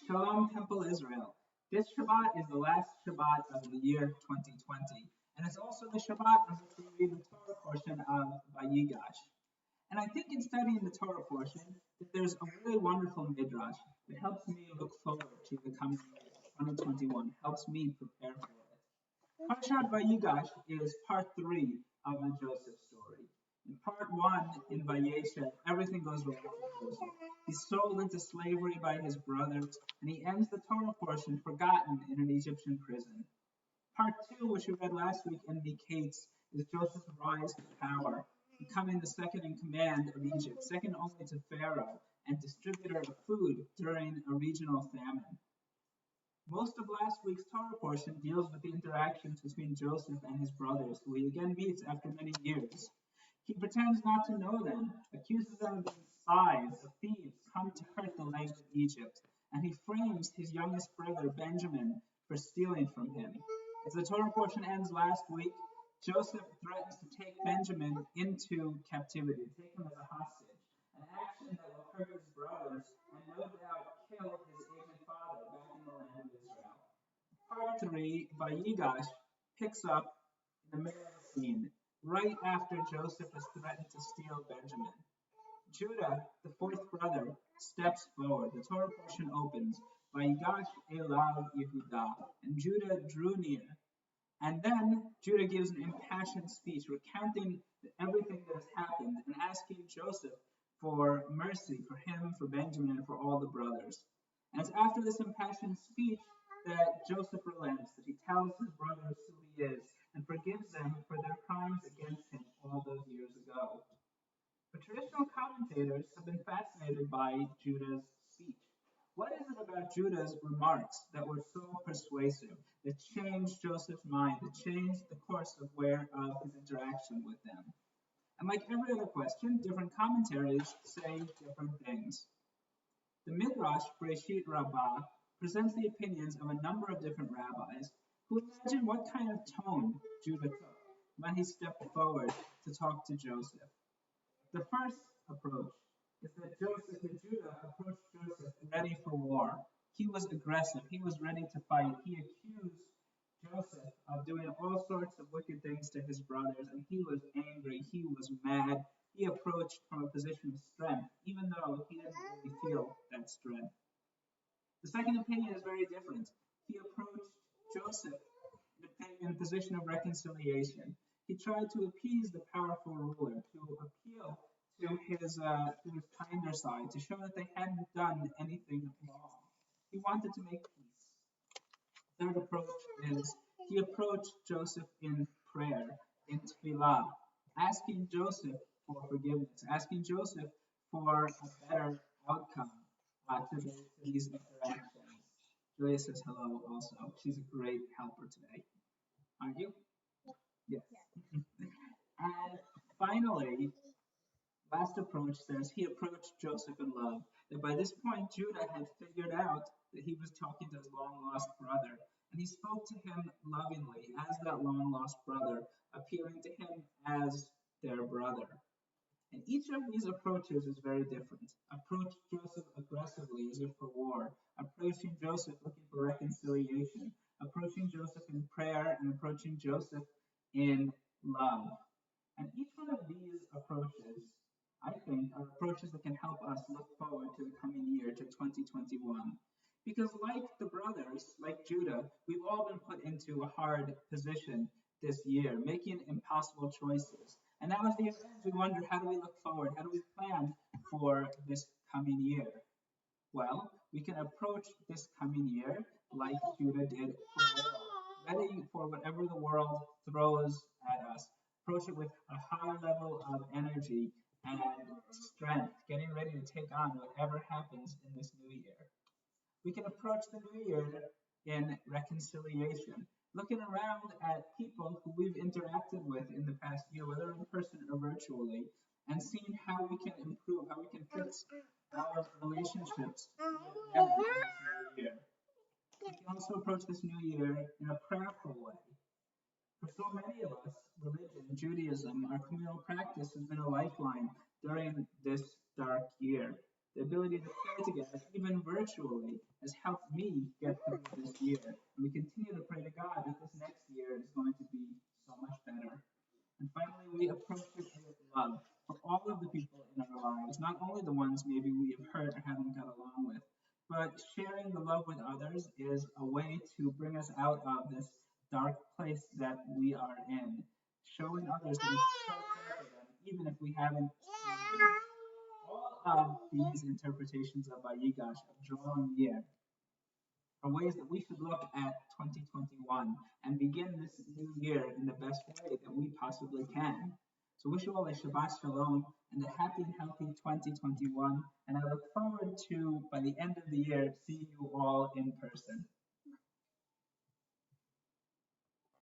Shalom Temple Israel. This Shabbat is the last Shabbat of the year 2020, and it's also the Shabbat on which we read the Torah portion of Vayigash. And I think in studying the Torah portion, that there's a really wonderful midrash that helps me look forward to the coming year, 2021, helps me prepare for it. Parshat Vayigash is part 3 of the Joseph story. In part 1, in Vayeshev, everything goes wrong for Joseph. He's sold into slavery by his brothers, and he ends the Torah portion forgotten in an Egyptian prison. Part 2, which we read last week, indicates is Joseph's rise to power, becoming the second in command of Egypt, second only to Pharaoh, and distributor of food during a regional famine. Most of last week's Torah portion deals with the interactions between Joseph and his brothers, who he again meets after many years. He pretends not to know them, accuses them of being spies, of thieves, come to hurt the land of Egypt, and he frames his youngest brother Benjamin for stealing from him. As the Torah portion ends last week, Joseph threatens to take Benjamin into captivity, take him as a hostage, an action that will hurt his brothers and no doubt kill his aged father back in the land of Israel. Part 3, Vayigash, picks up in the middle of the scene, right after Joseph has threatened to steal Benjamin. Judah, the fourth brother, steps forward. The Torah portion opens, Vayigash Elav Yehudah, and Judah drew near. And then Judah gives an impassioned speech recounting everything that has happened and asking Joseph for mercy for him, for Benjamin, and for all the brothers. And it's after this impassioned speech that Joseph relents, that he tells his brothers who he is and forgives them for their crimes against him all those years ago. But traditional commentators have been fascinated by Judah's speech. What is it about Judah's remarks that were so persuasive, that changed Joseph's mind, that changed the course of his interaction with them? And like every other question, different commentaries say different things. The Midrash Breshit Rabbah presents the opinions of a number of different rabbis who imagine what kind of tone Judah took when he stepped forward to talk to Joseph. The first approach is that Judah approached Joseph ready for war. He was aggressive. He was ready to fight. He accused Joseph of doing all sorts of wicked things to his brothers, and he was angry. He was mad. He approached from a position of strength, even though he didn't really feel that strength. The second opinion is very different. He approached Joseph in a position of reconciliation. He tried to appease the powerful ruler, to appeal to his kinder side, to show that they hadn't done anything wrong. He wanted to make peace. Third approach is he approached Joseph in prayer, in tefillah, asking Joseph for forgiveness, asking Joseph for a better outcome to these interactions. Julia says hello also. She's a great helper today. Aren't you? Yes. And finally, last approach says he approached Joseph in love. That by this point, Judah had figured out that he was talking to his long-lost brother, and he spoke to him lovingly as that long-lost brother, appealing to him as their brother. And each of these approaches is very different. Approach Joseph aggressively as if for war, approaching Joseph looking for reconciliation, approaching Joseph in prayer, and approaching Joseph in love. And each one of these approaches, I think, are approaches that can help us look forward to the coming year, to 2021. Because like the brothers, like Judah, we've all been put into a hard position this year, making impossible choices. And that was the event. We wonder, how do we look forward? How do we plan for this coming year? Well, we can approach this coming year like Judah did, ready for whatever the world throws at us. Approach it with a high level of energy and strength, getting ready to take on whatever happens in this new year. We can approach the new year in reconciliation, looking around at people who we've interacted with in the past year, whether in person or virtually, and seeing how we can improve, how we can fix our relationships with them in this new year. We can also approach this new year in a prayerful way. For so many of us, religion, Judaism, our communal practice has been a lifeline during this dark year. The ability to pray together, even virtually, has helped me get through this year. And we continue to pray to God that this next year is going to be so much better. And finally, we approach it with love for all of the people in our lives, not only the ones maybe we have hurt or haven't got along with, but sharing the love with others is a way to bring us out of this dark place that we are in. Showing others that we still care for them, even if we haven't seen them. All of these interpretations of Vayigash, of drawing near, are ways that we should look at 2021 and begin this new year in the best way that we possibly can. So wish you all a Shabbat Shalom and a happy and healthy 2021. And I look forward to, by the end of the year, seeing you all in person.